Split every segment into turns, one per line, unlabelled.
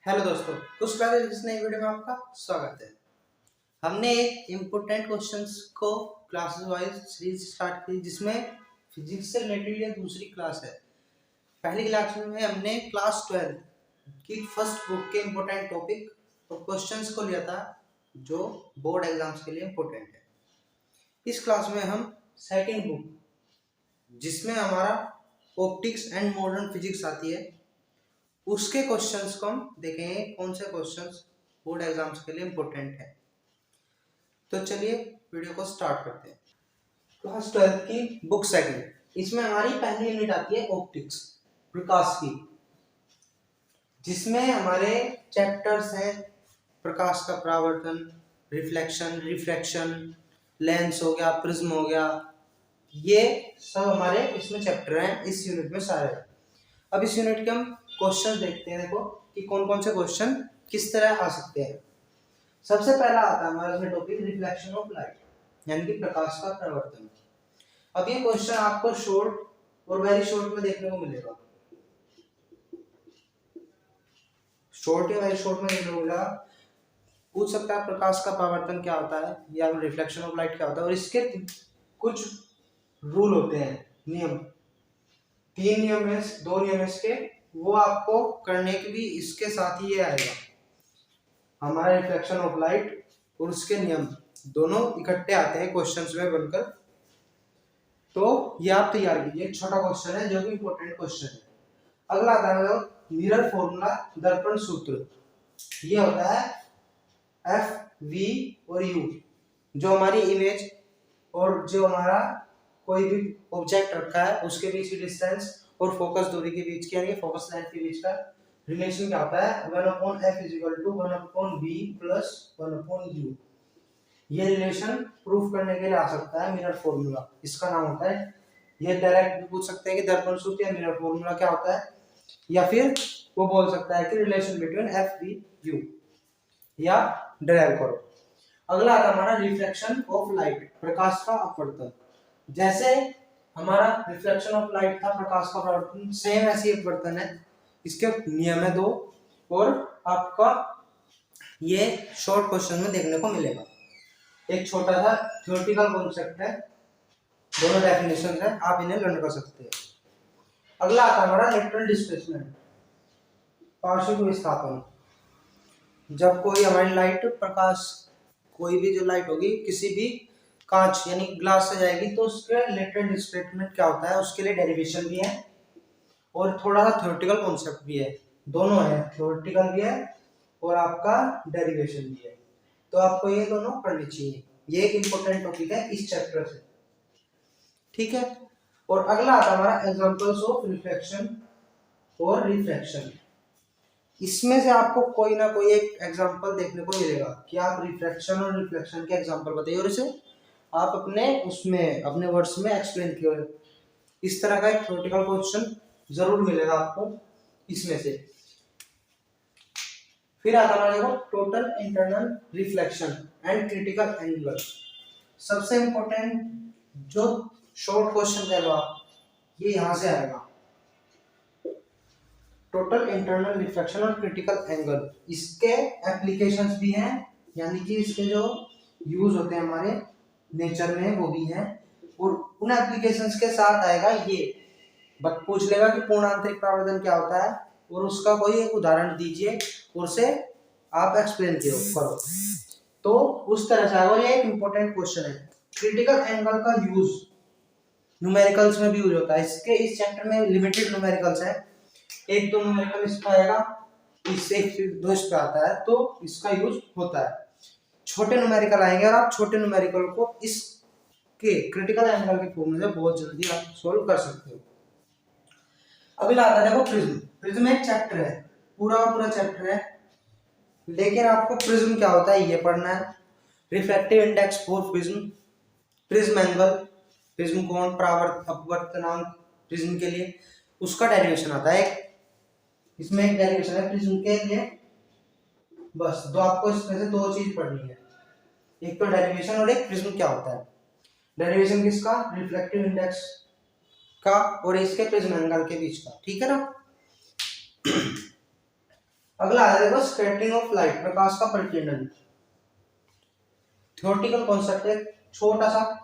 Hello दोस्तों, कुछ classes इस नई वीडियो में आपका स्वागत है। हमने एक इम्पोर्टेंट क्वेश्चंस को क्लासेस वाइज सीरीज स्टार्ट की जिसमें फिजिक्स से रिलेटेड ये दूसरी क्लास है। पहली क्लास में हमने क्लास 12 की फर्स्ट बुक के इम्पोर्टेंट टॉपिक और क्वेश्चंस को लिया था जो बोर्ड एग्जाम्स के लिए इम्पोर्टेंट है। इस क्लास में हम सेकेंड बुक जिसमें हमारा ऑप्टिक्स एंड मॉडर्न फिजिक्स आती है उसके क्वेश्चंस को हम देखेंगे कौन से क्वेश्चंस बोर्ड एग्जाम्स के लिए इम्पोर्टेंट है। तो चलिए वीडियो को स्टार्ट करते हैं। क्लास 12 की बुक सेकंड, इसमें हमारी पहली यूनिट आती है ऑप्टिक्स प्रकाश की, जिसमें हमारे चैप्टर्स हैं प्रकाश का परावर्तन, रिफ्लेक्शन, रिफ्रैक्शन, लेंस हो गया, प्रिज्म हो गया, ये सब हमारे इसमें चैप्टर हैं इस यूनिट में सारे। अब इस यूनिट के हम क्वेश्चन देखते हैं, देखो कि कौन कौन से क्वेश्चन किस तरह आ सकते हैं। सबसे पहला आता है हमारा इसमें टॉपिक रिफ्लेक्शन ऑफ लाइट, यानी कि प्रकाश का परावर्तन। अब ये क्वेश्चन आपको शॉर्ट और वेरी शॉर्ट में देखने को मिलेगा, शॉर्ट या वेरी शॉर्ट में देखने को मिलेगा। पूछ सकता है प्रकाश का परावर्तन क्या होता है या रिफ्लेक्शन ऑफ लाइट क्या होता है, और इसके कुछ रूल होते हैं, नियम, 3 नियम है, 2 नियम है इसके, वो आपको करने के भी इसके साथ ही ये आएगा। हमारा रिफ्लेक्शन ऑफ लाइट और उसके नियम दोनों इकट्ठे आते हैं क्वेश्चंस में बनकर। तो ये आप तैयार कीजिए, छोटा क्वेश्चन है जो कि इंपॉर्टेंट क्वेश्चन है। अगला आता है मिरर फॉर्मूला, दर्पण सूत्र। ये होता है एफ, वी और यू, जो हमारी इमेज और जो हमारा कोई भी ऑब्जेक्ट रखा है उसके बीच की डिस्टेंस और फोकस दूरी के बीच की, यानी फोकस लेंथ के बीच का रिलेशन क्या होता है, 1/f = 1/v + 1/u। ये रिलेशन प्रूफ करने के लिए आ सकता है मिरर फॉर्मूला, इसका नाम होता है। ये डायरेक्ट भी पूछ सकते हैं कि दर्पण सूत्र या मिरर फॉर्मूला क्या होता है, या फिर वो बोल सकता है कि relation between F, V, U, या डिराइव करो। अगला आता है हमारा रिफ्लेक्शन ऑफ लाइट, प्रकाश का अपवर्तन। जैसे हमारा रिफ्लेक्शन ऑफ लाइट था प्रकाश का अपवर्तन, सेम ऐसी अपवर्तन है, इसके नियम है 2 और आपका ये शॉर्ट क्वेश्चन में देखने को मिलेगा। एक छोटा सा थ्योरेटिकल कॉन्सेप्ट है, दोनों डेफिनेशन है, आप इन्हें लर्न कर सकते हैं। अगला आता है हमारा इलेक्ट्रॉन डिस्प्लेसमेंट, पार्श्विक विस्थापन। जब कोई हमारी लाइट प्रकाश, कोई भी जो लाइट होगी किसी भी कांच यानी ग्लास से जाएगी तो उसके इलेक्ट्रॉन डिस्प्लेसमेंट क्या होता है, उसके लिए डेरिवेशन भी है और थोड़ा सा थ्योरेटिकल कॉन्सेप्ट भी है, दोनों है, थ्योरेटिकल भी है और आपका डेरिवेशन भी है। तो आपको ये दोनों पढ़नी चाहिए, ये एक इंपॉर्टेंट टॉपिक है इस चैप्टर से, ठीक है। और अगला आता है हमारा एग्जांपल्स ऑफ रिफ्लेक्शन और रिफ्रैक्शन। इसमें से आपको कोई ना कोई एक एग्जांपल देखने को मिलेगा कि आप रिफ्रैक्शन और रिफ्लेक्शन के एग्जांपल बताइए और इसे आप अपने उसमें अपने वर्ड्स में एक्सप्लेन किए। इस तरह का एक थ्योरेटिकल क्वेश्चन जरूर मिलेगा आपको इसमें से। फिर आता है देखो total internal reflection and critical angle. सबसे इंपॉर्टेंट जो शॉर्ट क्वेश्चन कह लो आप, ये यहां से आएगा, टोटल इंटरनल रिफ्लेक्शन और क्रिटिकल एंगल। इसके एप्लीकेशंस भी हैं, यानी कि इसके जो यूज होते हैं हमारे नेचर में वो भी हैं, और उन एप्लीकेशंस के साथ आएगा ये बट पूछ लेगा कि पूर्ण आंतरिक परावर्तन क्या होता है और उसका कोई एक उदाहरण दीजिए और उसे आप एक्सप्लेन करो। तो उस तरह से आएगा, ये एक इंपॉर्टेंट क्वेश्चन है। क्रिटिकल एंगल का यूज न्यूमेरिकल्स में भी यूज होता है, इसके इस चैप्टर में लिमिटेड न्यूमेरिकल्स है, 1-2 न्यूमेरिकल इसका आएगा, इससे 1-2 इस पे आता है, तो इसका यूज होता है। छोटे न्यूमेरिकल आएंगे और आप छोटे न्यूमेरिकल को इसके क्रिटिकल एंगल के फॉर्मूले से बहुत जल्दी आप सोल्व कर सकते हो। अगला आता है देखो प्रिज्म। प्रिज्म एक चैप्टर है, पूरा का पूरा चैप्टर है, लेकिन आपको प्रिज्म क्या होता है ये पढ़ना है। Refractive index for prism, prism angle, prism कोण, परावर्तन, अपवर्तनांक प्रिज्म के लिए, उसका डेरिवेशन आता है। इसमें एक डेरिवेशन है प्रिज्म के लिए, बस दो आपको इसमें से 2 चीज पढ़नी है, एक तो डेरिवेशन और एक प्रिज्म क्या होता है। डेरिवेशन किसका, रिफ्रैक्टिव इंडेक्स का और इसके प्रिज्म एंगल के बीच का, ठीक है ना। अगला आ जाएगा स्कैटरिंग ऑफ लाइट, प्रकाश का परिकीर्णन। थ्योरेटिकल कॉन्सेप्ट है, छोटा सा,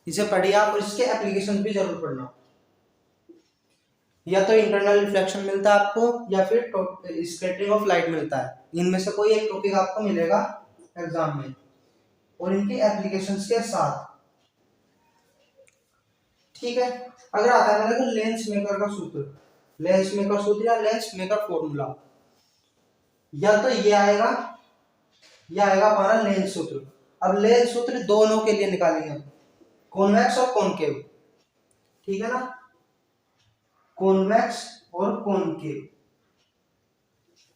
इसे पढ़िए आप और इसके एप्लीकेशन भी जरूर पढ़ना। या तो इंटरनल रिफ्लेक्शन मिलता है आपको या फिर स्कैटरिंग ऑफ लाइट मिलता है, इनमें से कोई एक टॉपिक आपको मिलेगा एग्जाम में और इनकी एप्लीकेशंस के साथ। ठीक है, अगर आता है मेरे को लेंस मेकर का सूत्र, लेंस मेकर सूत्र या लेंस मेकर फॉर्मूला, या तो ये आएगा या आएगा हमारा लेंस सूत्र। अब लेंस सूत्र दोनों के लिए निकालेंगे, कॉन्वेक्स और कॉनकेव, ठीक है ना, कॉन्वेक्स और कॉनकेव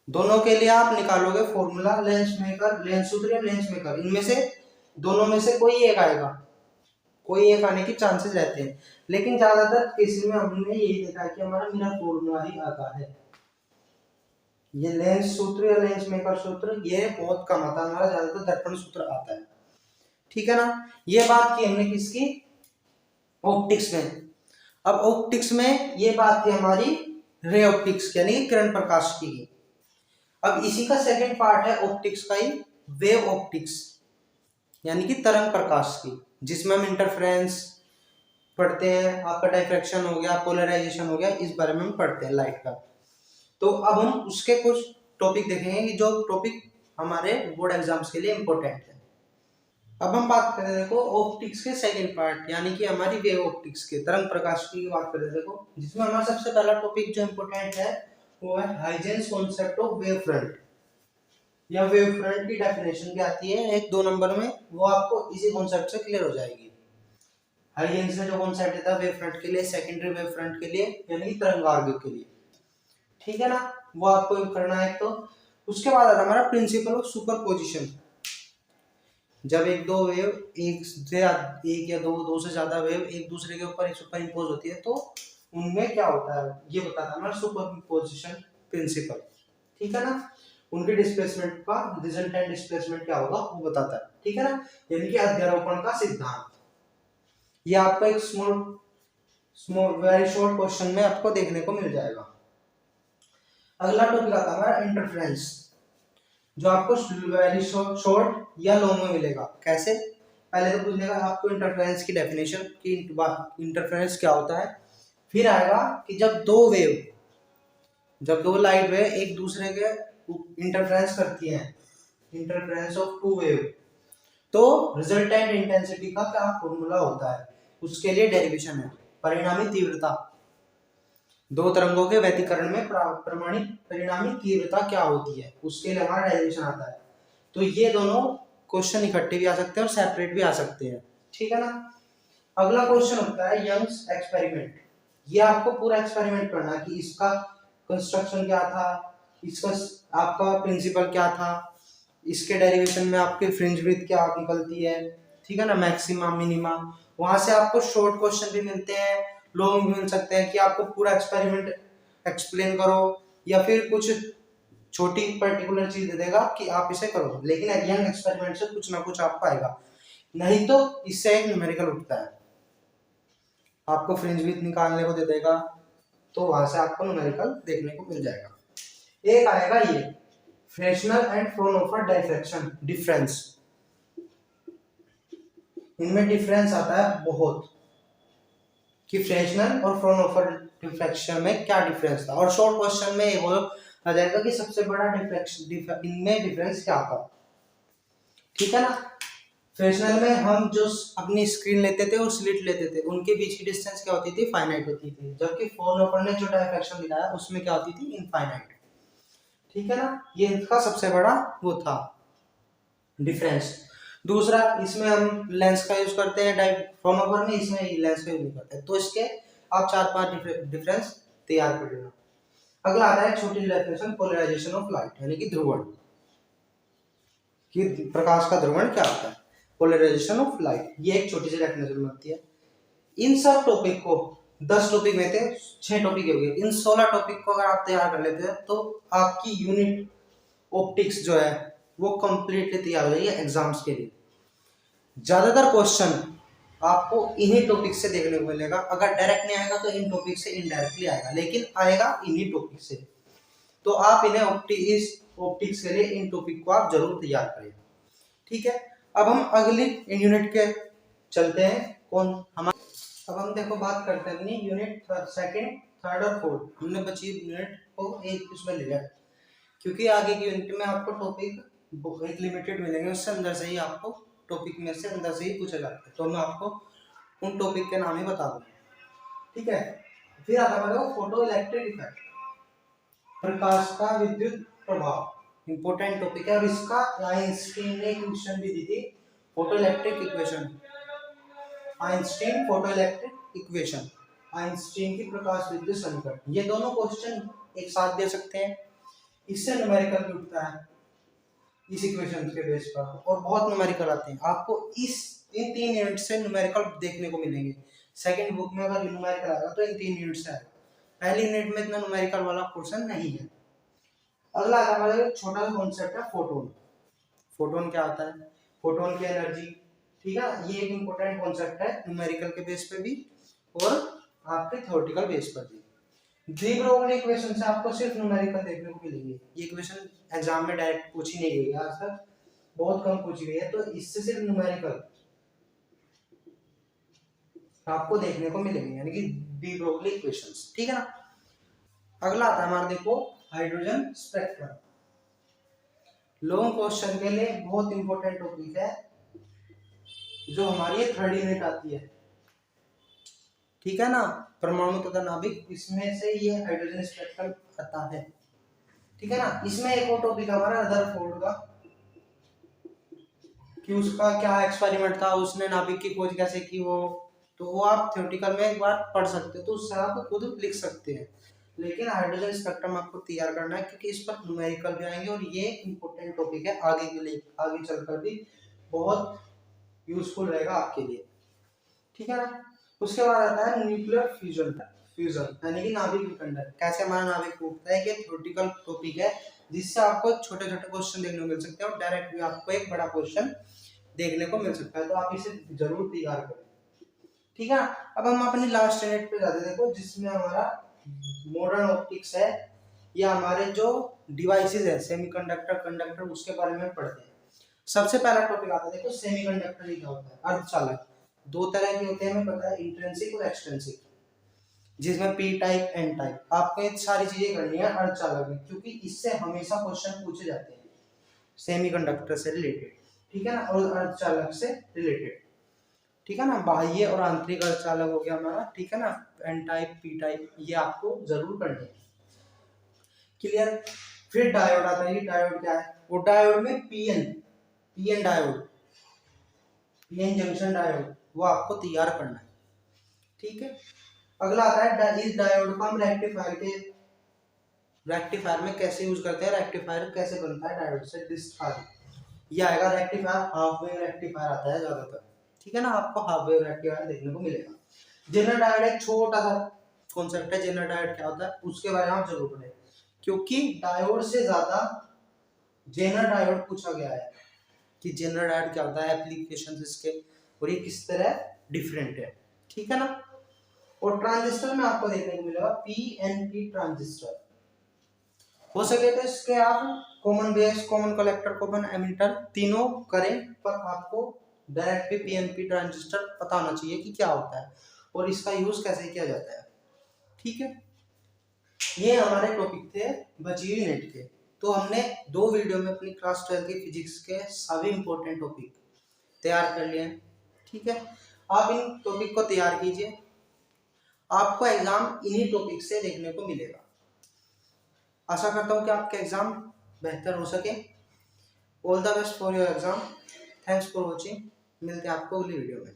दोनों के लिए आप निकालोगे फॉर्मूला, लेंस मेकर, लेंस सूत्र या लेंस मेकर, इनमें से दोनों में से कोई एक आएगा, कोई एक आने की चांसेस रहते हैं, लेकिन ज्यादातर केसेस में हमने यही देखा है कि हमारा मिरर फॉर्मूला ही आता है। ये लेंस सूत्र या लेंस मेकर सूत्र ये बहुत कम आता है, हमारा ज्यादातर दर्पण सूत्र आता है, ठीक है ना। ये बात की हमने किसकी, ऑप्टिक्स में। अब ऑप्टिक्स में ये बात थी हमारी रे ऑप्टिक्स यानी कि किरण प्रकाश की। अब इसी का सेकंड पार्ट है ऑप्टिक्स का ही, वेव ऑप्टिक्स यानी कि तरंग प्रकाश की, जिसमें हम इंटरफेरेंस पढ़ते हैं, आपका डायफ्रैक्शन हो गया, पोलराइजेशन हो गया, इस बारे में हम पढ़ते हैं लाइट का। तो अब हम उसके कुछ टॉपिक देखेंगे कि जो टॉपिक हमारे बोर्ड एग्जाम्स के लिए इम्पोर्टेंट है। अब हम बात करें देखो ऑप्टिक्स के सेकंड पार्ट यानी कि हमारी वेव ऑप्टिक्स के, तरंग प्रकाश की बात करें देखो, जिसमें हमारा सबसे पहला टॉपिक जो इम्पोर्टेंट है वो है Huygens concept of wave front, या वेव फ्रंट की डेफिनेशन क्या आती है 1-2 नंबर में, वो आपको इसी कॉन्सेप्ट से क्लियर हो जाएगी। हाइजेंस ने जो कॉन्सेप्ट दिया था वेव फ्रंट के लिए, सेकेंडरी वेव फ्रंट के लिए यानी कि तरंगार्ग के लिए, ठीक है ना, वो आपको करना है। तो उसके बाद आता हमारा प्रिंसिपल ऑफ सुपरपोजिशन, जब एक दो वेव एक या दो से ज्यादा वेव एक दूसरे के ऊपर सुपर इम्पोज होती है तो उनमें क्या होता है ये बताता है हमारा सुपरपोजिशन प्रिंसिपल, ठीक है ना। उनके डिस्प्लेसमेंट का रिजल्टेंट डिस्प्लेसमेंट क्या होगा वो बताता है, ठीक है ना, यानी कि अध्यारोपण का सिद्धांत। ये आपको एक स्मॉल वेरी शॉर्ट क्वेश्चन में आपको देखने को मिल जाएगा। अगला टॉपिक आता है हमारा इंटरफेरेंस, जो आपको वेरी शॉर्ट या लॉन्ग में मिलेगा। कैसे, पहले तो पूछ लेगा आपको इंटरफेरेंस की डेफिनेशन कि इंटरफेरेंस क्या होता है, फिर आएगा कि जब दो लाइट वेव एक दूसरे के इंटरफेरेंस करती हैं, इंटरफेरेंस ऑफ टू वेव, तो रिजल्टेंट इंटेंसिटी का क्या फॉर्मूला होता है, उसके लिए डेरिवेशन है परिणामी तीव्रता। दो तरंगों के व्यतिकरण में प्रमाणित परिणामी तीव्रता क्या होती है, उसके लिए हमारा डेरिवेशन आता है। तो ये दोनों क्वेश्चन इकट्ठे भी आ सकते हैं और सेपरेट भी आ सकते हैं, ठीक है ना। अगला क्वेश्चन होता है यंग्स एक्सपेरिमेंट। ये आपको पूरा एक्सपेरिमेंट करना है कि इसका कंस्ट्रक्शन क्या था, इसका आपका प्रिंसिपल क्या था, इसके डेरिवेशन में आपके फ्रिंज विड्थ क्या निकलती है, ठीक है ना, मैक्सिमा मिनिमा। वहां से आपको शॉर्ट क्वेश्चन भी मिलते हैं, लॉन्ग भी मिल सकते हैं कि आपको पूरा एक्सपेरिमेंट एक्सप्लेन करो, या फिर कुछ छोटी पर्टिकुलर चीज दे देगा कि आप इसे करो, लेकिन यंग एक्सपेरिमेंट से कुछ ना कुछ आपको आएगा, नहीं तो इससे एक न्यूमेरिकल उठता है, आपको फ्रिंज विड्थ निकालने को दे देगा तो वहां से आपको न्यूमेरिकल देखने को मिल जाएगा। एक आएगा ये Fresnel and Fraunhofer diffraction difference, इनमें डिफरेंस आता है बहुत कि फ्रेशनल और फ्राउनहोफर डिफ्रैक्शन में क्या डिफरेंस था, और शॉर्ट क्वेश्चन में ये वो आ जाएगा कि सबसे बड़ा डिफ्रैक्शन इनमें डिफरेंस क्या था, ठीक है ना। फ्रेशनल में हम जो अपनी स्क्रीन लेते थे और स्लिट लेते थे उनके बीच की डिस्टेंस क्या होती थी, फाइनाइट होती थी, जबकि फ्राउनहोफर ने जो डायफ्रैक्शन दिखाया उसमें क्या होती थी, इनफाइनाइट, ठीक है ना। ये इनका सबसे बड़ा वो था डिफरेंस। दूसरा, इसमें हम लेंस का यूज करते हैं फ्राउनहोफर में, इसमें लेंस का यूज नहीं करते, तो इसके आप 4-5 डिफरेंस तैयार कर लेना। अगला आता है छोटी डेफिनेशन पोलराइजेशन ऑफ लाइट यानी कि ध्रुवण, कि प्रकाश का ध्रुवण क्या होता है, पोलराइजेशन ऑफ लाइट, ये एक छोटी सी डेफिनेशन बनती है। इन सब टॉपिक को 10 टॉपिक में थे 6 टॉपिक हो गए, इन 16 टॉपिक को अगर आप तैयार कर लेते हैं तो आपकी यूनिट ऑप्टिक्स जो है वो कंप्लीटली तैयार हो जाएगी एग्जाम्स के लिए। ज्यादातर क्वेश्चन आपको इन्हीं टॉपिक से देखने को मिलेगा, अगर डायरेक्ट नहीं आएगा तो इन टॉपिक से इनडायरेक्टली आएगा, लेकिन आएगा इन्हीं टॉपिक से। तो आप इन्हें इस ऑप्टिक्स के लिए इन टॉपिक को आप जरूर तैयार करें। ठीक है, अब हम अगली यूनिट के चलते हैं। अब हम देखो बात करते हैं अपनी यूनिट सेकंड, थर्ड और फोर्थ। हमने बची यूनिट को एक उसमें ले लिया, क्योंकि आगे की यूनिट में आपको टॉपिक एक लिमिटेड मिलेंगे, उससे अंदर से ही आपको टॉपिक में से अंदर से ही पूछा जाता है, तो मैं आपको उन टॉपिक के नाम ही बता दूंगा। ठीक है, फिर आता है फोटो इलेक्ट्रिक इफेक्ट, प्रकाश का विद्युत प्रभाव, इंपॉर्टेंट टॉपिक है। और इसका आइंस्टीन ने क्वेश्चन भी दी थी, photo electric equation, Einstein photo electric equation, Einstein की प्रकाश विद्युत समीकरण। ये दोनों क्वेश्चन एक साथ दे सकते हैं, इससे न्यूमेरिकल भी उठता है इस इक्वेशन के बेस पर, और बहुत न्यूमेरिकल आते हैं आपको इन 3 यूनिट से न्यूमेरिकल देखने को मिलेंगे। सेकंड बुक में अगर न्यूमेरिकल आएगा तो इन 3 यूनिट से आएगा, पहली यूनिट में इतना न्यूमेरिकल वाला पोर्शन नहीं है। अगला हमारा छोटा सा कॉन्सेप्ट है फोटोन। फोटोन क्या होता है, फोटोन की एनर्जी। ठीक है, ये एक इंपॉर्टेंट कॉन्सेप्ट है न्यूमेरिकल के बेस पे भी और आपके थ्योरेटिकल बेस पर भी। डी ब्रोगली इक्वेशन से आपको सिर्फ न्यूमेरिकल देखने को मिलेंगे। ये इक्वेशन एग्जाम में डायरेक्ट पूछी नहीं गई है, आज तक बहुत कम पूछी गई है, तो इससे सिर्फ न्यूमेरिकल आपको देखने को मिलेंगे, यानी कि डी ब्रोगली इक्वेशंस। ठीक है ना। अगला आता है हमारा देखो हाइड्रोजन स्पेक्ट्रम। लॉन्ग क्वेश्चन के लिए बहुत इंपॉर्टेंट टॉपिक है, जो हमारी थर्ड यूनिट आती है। ठीक है ना, परमाणु तथा नाभिक, इसमें से ये हाइड्रोजन स्पेक्ट्रम आता है। ठीक है ना। इसमें एक और टॉपिक हमारा रदरफोर्ड का, कि उसका क्या एक्सपेरिमेंट था, उसने नाभिक की खोज कैसे की, तो वो आप थ्योरेटिकल में एक बार पढ़ सकते हो, तो उससे आप खुद लिख सकते हैं। लेकिन हाइड्रोजन स्पेक्ट्रम आपको तैयार करना है, क्योंकि इस पर न्यूमेरिकल भी आएंगे और ये इंपॉर्टेंट टॉपिक है आगे के लिए, आगे चलकर भी बहुत यूजफुल रहेगा आपके लिए। ठीक है ना। उसके बाद आता है न्यूक्लियर फ्यूजन, यानी कि नाभिक विखंडन, कैसे हमारा नाभिक टूटता है। कि थ्योरेटिकल टॉपिक है, जिससे आपको छोटे छोटे क्वेश्चन देखने को मिल सकते हैं और डायरेक्ट भी आपको एक बड़ा क्वेश्चन देखने को मिल सकता है, तो आप इसे जरूर तैयार करें। ठीक है। अब हम अपनी लास्ट यूनिट पे जाते हैं देखो, जिसमें हमारा मॉडर्न ऑप्टिक्स है, या हमारे जो डिवाइसेस है सेमीकंडक्टर, कंडक्टर, उसके बारे में पढ़ते हैं। सबसे पहला टॉपिक आता है देखो सेमीकंडक्टर क्या होता है। अर्धचालक दो तरह के होते हैं, हमें पता है, इंट्रिंसिक और एक्सट्रिंसिक, जिसमें पी टाइप एन टाइप। आपको ये सारी चीजें करनी है अर्धचालक में, क्योंकि इससे हमेशा क्वेश्चन पूछे जाते हैं सेमीकंडक्टर से रिलेटेड। ठीक है ना, और अर्धचालक से रिलेटेड। ठीक है ना, बाह्य और आंतरिक अर्धचालक हो गया हमारा। ठीक है ना, एन टाइप पी टाइप, ये आपको जरूर करनी है। क्लियर। फिर डायोड आता है। डायोड क्या है, वो डायोड में PN diode, PN junction diode, वो आपको तैयार करना है। ठीक है। अगला आता है इस डायोड को हम रेक्टिफायर में कैसे यूज करते हैं, रेक्टिफायर कैसे बनता है डायोड से, डिस्चार्ज। ये आएगा रेक्टिफायर, हाफ वेव रेक्टिफायर आता है ज्यादातर। ठीक है ना, आपको हाफ वेव रेक्टिफायर देखने को मिलेगा। जेनर डायोड एक छोटा सा कॉन्सेप्ट है, जेनर डायोड क्या होता है, उसके बारे में आप जरूर पढ़ें, क्योंकि डायोड से ज्यादा जेनर डायोड पूछा गया है, कि जेनर डायोड क्या होता है, एप्लीकेशन इसके, और ये किस तरह डिफरेंट है। ठीक है ना। और ट्रांजिस्टर में आपको देखने को मिलेगा पीएनपी ट्रांजिस्टर। हो सके तो इसके आप common base, common collector, common emitter तीनों करें, पर आपको डायरेक्ट भी पीएनपी ट्रांजिस्टर पता होना चाहिए कि क्या होता है और इसका यूज कैसे किया जाता है। ठीक है, ये हमारे टॉपिक थे बची हुई यूनिट के। तो हमने 2 वीडियो में अपनी क्लास 12 की फिजिक्स के सभी इंपॉर्टेंट टॉपिक तैयार कर लिए हैं। ठीक है, आप इन टॉपिक को तैयार कीजिए, आपको एग्जाम इन्हीं टॉपिक से देखने को मिलेगा। आशा करता हूँ कि आपके एग्जाम बेहतर हो सके। All the best for your exam. Thanks for watching. मिलते हैं आपको अगली वीडियो में।